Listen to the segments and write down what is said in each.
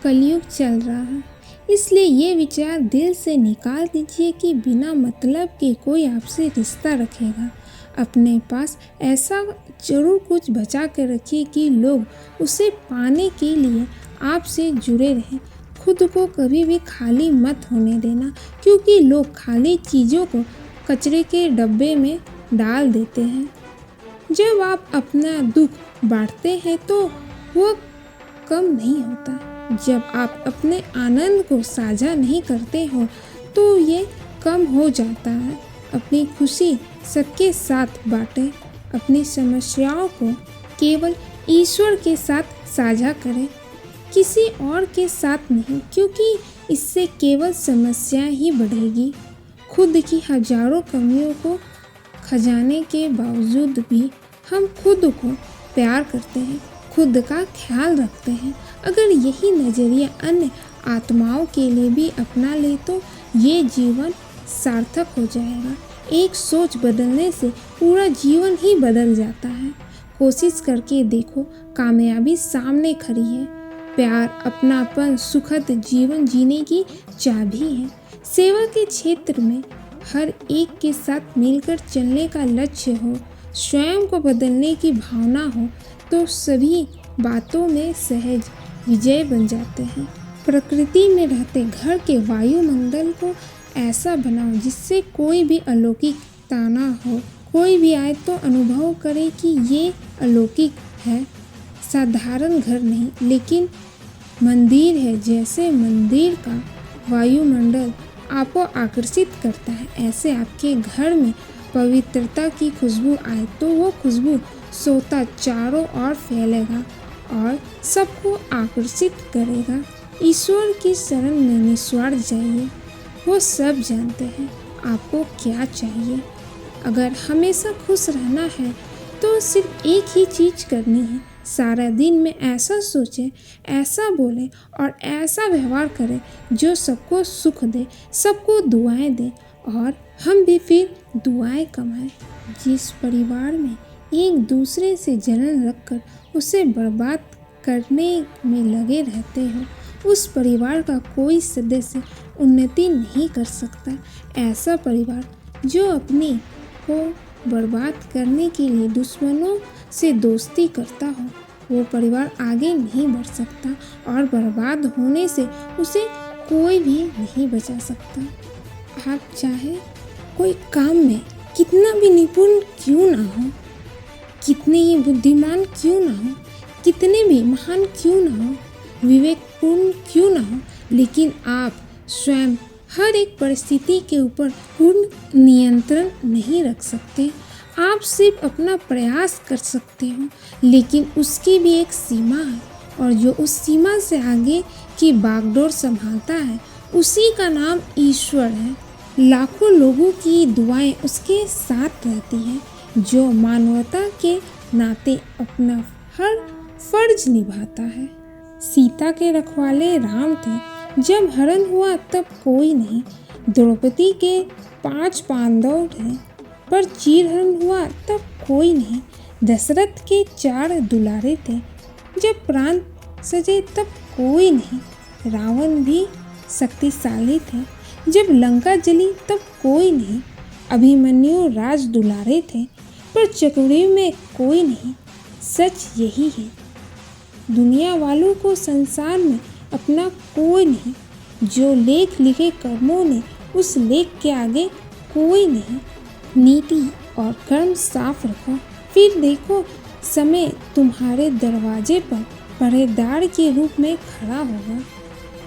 कलयुग चल रहा है, इसलिए ये विचार दिल से निकाल दीजिए कि बिना मतलब के कोई आपसे रिश्ता रखेगा। अपने पास ऐसा जरूर कुछ बचा के रखिए कि लोग उसे पाने के लिए आपसे जुड़े रहें। खुद को कभी भी खाली मत होने देना, क्योंकि लोग खाली चीज़ों को कचरे के डब्बे में डाल देते हैं। जब आप अपना दुख बांटते हैं तो वो कम नहीं होता। जब आप अपने आनंद को साझा नहीं करते हो तो ये कम हो जाता है। अपनी खुशी सबके साथ बांटें। अपनी समस्याओं को केवल ईश्वर के साथ साझा करें, किसी और के साथ नहीं, क्योंकि इससे केवल समस्या ही बढ़ेगी। खुद की हजारों कमियों को खजाने के बावजूद भी हम खुद को प्यार करते हैं, खुद का ख्याल रखते हैं। अगर यही नज़रिया अन्य आत्माओं के लिए भी अपना ले तो ये जीवन सार्थक हो जाएगा। एक सोच बदलने से पूरा जीवन ही बदल जाता है। कोशिश करके देखो, कामयाबी सामने खड़ी है। प्यार, अपनापन, सुखद जीवन जीने की चाबी है। सेवा के क्षेत्र में हर एक के साथ मिलकर चलने का लक्ष्य हो, स्वयं को बदलने की भावना हो तो सभी बातों में सहज विजय बन जाते हैं। प्रकृति में रहते घर के वायुमंडल को ऐसा बनाओ जिससे कोई भी अलौकिकता ना हो। कोई भी आए तो अनुभव करे कि ये अलौकिक है। साधारण घर नहीं, लेकिन मंदिर है। जैसे मंदिर का वायुमंडल आपको आकर्षित करता है, ऐसे आपके घर में पवित्रता की खुशबू आए तो वो खुशबू सोता चारों ओर फैलेगा और सबको आकर्षित करेगा। ईश्वर की शरण में निस्वार्थ जाइए, वो सब जानते हैं आपको क्या चाहिए। अगर हमेशा खुश रहना है तो सिर्फ एक ही चीज़ करनी है, सारा दिन में ऐसा सोचें, ऐसा बोलें और ऐसा व्यवहार करें जो सबको सुख दे, सबको दुआएं दे और हम भी फिर दुआएं कमाएं। जिस परिवार में एक दूसरे से जलन रखकर उसे बर्बाद करने में लगे रहते हो, उस परिवार का कोई सदस्य उन्नति नहीं कर सकता। ऐसा परिवार जो अपने को बर्बाद करने के लिए दुश्मनों से दोस्ती करता हो, वो परिवार आगे नहीं बढ़ सकता और बर्बाद होने से उसे कोई भी नहीं बचा सकता। आप चाहे कोई काम में कितना भी निपुण क्यों ना हो, कितने ही बुद्धिमान क्यों ना हो, कितने भी महान क्यों ना हो, विवेकपूर्ण क्यों ना हो, लेकिन आप स्वयं हर एक परिस्थिति के ऊपर पूर्ण नियंत्रण नहीं रख सकते। आप सिर्फ अपना प्रयास कर सकते हो, लेकिन उसकी भी एक सीमा है और जो उस सीमा से आगे की बागडोर संभालता है उसी का नाम ईश्वर है। लाखों लोगों की दुआएं उसके साथ रहती हैं जो मानवता के नाते अपना हर फर्ज निभाता है। सीता के रखवाले राम थे, जब हरण हुआ तब कोई नहीं। द्रौपदी के 5 पांडव थे, पर चीरहरण हुआ तब कोई नहीं। दशरथ के 4 दुलारे थे, जब प्राण सजे तब कोई नहीं। रावण भी शक्तिशाली थे, जब लंका जली तब कोई नहीं। अभिमन्यु राज दुलारे थे, पर चक्रव्यूह में कोई नहीं। सच यही है, दुनिया वालों को संसार में अपना कोई नहीं। जो लेख लिखे कर्मों ने उस लेख के आगे कोई नहीं। नीति और कर्म साफ रखो, फिर देखो समय तुम्हारे दरवाजे पर पहरेदार के रूप में खड़ा होगा।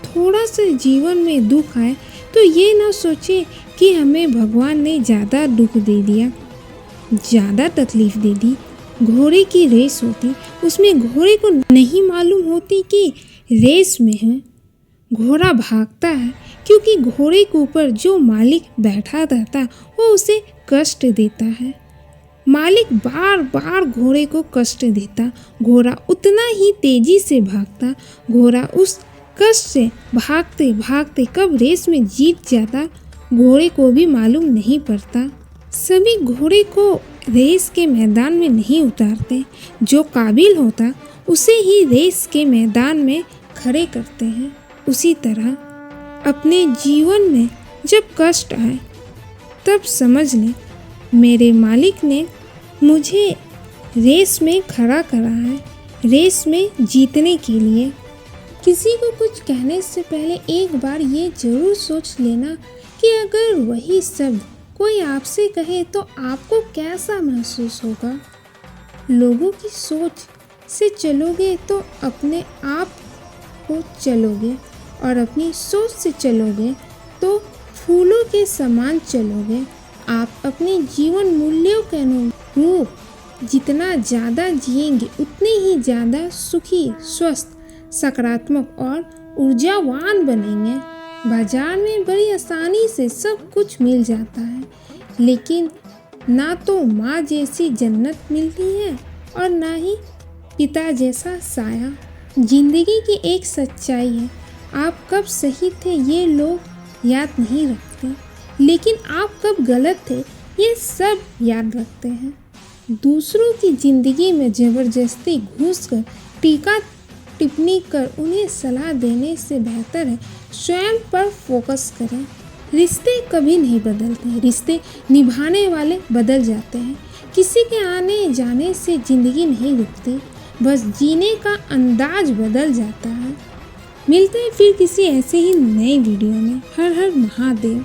थोड़ा सा जीवन में दुख आए तो ये ना सोचे कि हमें भगवान ने ज़्यादा दुख दे दिया, ज़्यादा तकलीफ दे दी। घोड़े की रेस होती, उसमें घोड़े को नहीं मालूम होती कि रेस में है। घोड़ा भागता है क्योंकि घोड़े के ऊपर जो मालिक बैठा रहता वो उसे कष्ट देता है। मालिक बार बार घोड़े को कष्ट देता, घोड़ा उतना ही तेजी से भागता। घोड़ा उस कष्ट से भागते भागते कब रेस में जीत जाता घोड़े को भी मालूम नहीं पड़ता। सभी घोड़े को रेस के मैदान में नहीं उतारते, जो काबिल होता उसे ही रेस के मैदान में खड़े करते हैं, उसी तरह अपने जीवन में जब कष्ट आए तब समझ लें मेरे मालिक ने मुझे रेस में खड़ा करा है, रेस में जीतने के लिए। किसी को कुछ कहने से पहले एक बार ये जरूर सोच लेना कि अगर वही शब्द कोई आपसे कहे तो आपको कैसा महसूस होगा। लोगों की सोच से चलोगे तो अपने आप को चलोगे, और अपनी सोच से चलोगे तो फूलों के समान चलोगे। आप अपने जीवन मूल्यों के अनुरूप जितना ज़्यादा जिएंगे उतने ही ज़्यादा सुखी, स्वस्थ, सकारात्मक और ऊर्जावान बनेंगे। बाजार में बड़ी आसानी से सब कुछ मिल जाता है, लेकिन ना तो माँ जैसी जन्नत मिलती है और ना ही पिता जैसा साया। जिंदगी की एक सच्चाई है, आप कब सही थे ये लोग याद नहीं रखते, लेकिन आप कब गलत थे ये सब याद रखते हैं। दूसरों की ज़िंदगी में ज़बरदस्ती घुसकर टीका टिप्पणी कर उन्हें सलाह देने से बेहतर है स्वयं पर फोकस करें। रिश्ते कभी नहीं बदलते, रिश्ते निभाने वाले बदल जाते हैं। किसी के आने जाने से ज़िंदगी नहीं रुकती, बस जीने का अंदाज बदल जाता है। मिलते हैं फिर किसी ऐसे ही नए वीडियो में। हर हर महादेव।